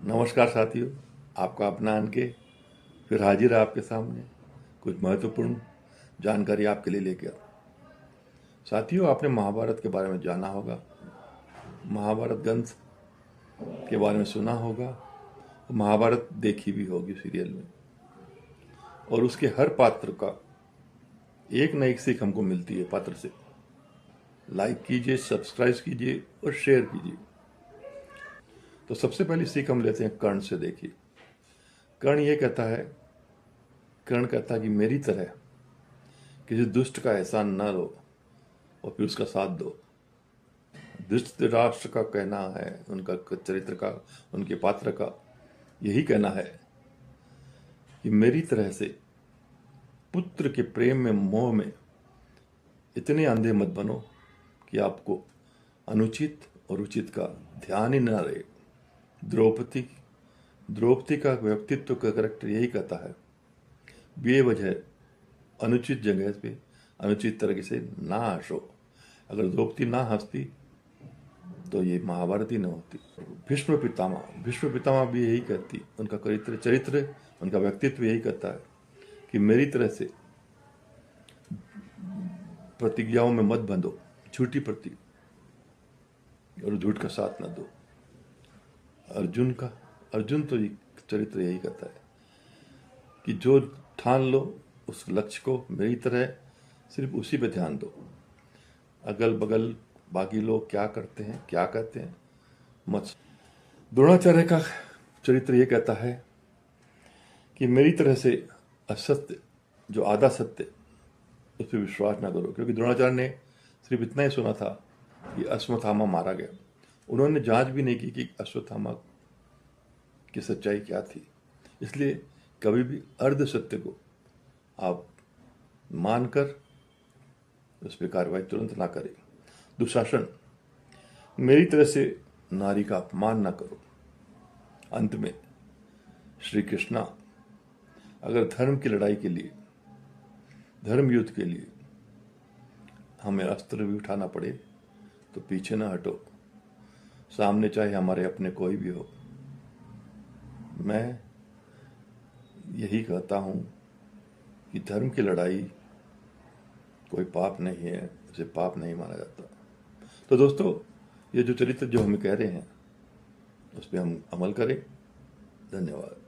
नमस्कार साथियों, आपका अपना अनके फिर हाजिर है आपके सामने कुछ महत्वपूर्ण जानकारी आपके लिए लेकर। साथियों, आपने महाभारत के बारे में जाना होगा, महाभारत ग्रंथ के बारे में सुना होगा, महाभारत देखी भी होगी सीरियल में। और उसके हर पात्र का एक न एक सीख हमको मिलती है पात्र से। लाइक कीजिए, सब्सक्राइब कीजिए और शेयर कीजिए। तो सबसे पहली सीख हम लेते हैं कर्ण से। देखिए, कर्ण कहता है कि मेरी तरह किसी दुष्ट का एहसान न लो और फिर उसका साथ दो। धृतराष्ट्र का कहना है, उनका चरित्र का, उनके पात्र का यही कहना है कि मेरी तरह से पुत्र के प्रेम में, मोह में इतने अंधे मत बनो कि आपको अनुचित और उचित का ध्यान ही न रहे। द्रौपदी द्रौपदी का व्यक्तित्व का करेक्टर यही कहता है, बेवजह अनुचित जगह पे अनुचित तरीके से ना हंसो। अगर द्रौपदी ना हंसती तो ये महाभारत ही न होती। भीष्म पितामह भी यही कहती, उनका चरित्र उनका व्यक्तित्व यही कहता है कि मेरी तरह से प्रतिज्ञाओं में मत बंधो, झूठी प्रति और झूठ का साथ न दो। अर्जुन तो चरित्र यही कहता है कि जो ठान लो उस लक्ष्य को मेरी तरह, सिर्फ उसी पे ध्यान दो। अगल बगल बाकी लोग क्या करते हैं, क्या कहते हैं, मत। द्रोणाचार्य का चरित्र ये कहता है कि मेरी तरह से असत्य, जो आधा सत्य, उस पर विश्वास ना करो। क्योंकि द्रोणाचार्य ने सिर्फ इतना ही सुना था कि अश्वत्थामा मारा गया। उन्होंने जांच भी नहीं की कि अश्वत्थामा की सच्चाई क्या थी। इसलिए कभी भी अर्ध सत्य को आप मानकर उस पर कार्रवाई तुरंत ना करें। दुशासन, मेरी तरह से नारी का अपमान ना करो। अंत में श्री कृष्णा, अगर धर्म की लड़ाई के लिए, धर्म युद्ध के लिए हमें अस्त्र भी उठाना पड़े तो पीछे ना हटो, सामने चाहे हमारे अपने कोई भी हो। मैं यही कहता हूं कि धर्म की लड़ाई कोई पाप नहीं है, उसे पाप नहीं माना जाता। तो दोस्तों, ये जो चरित्र जो हमें कह रहे हैं उस पर हम अमल करें। धन्यवाद।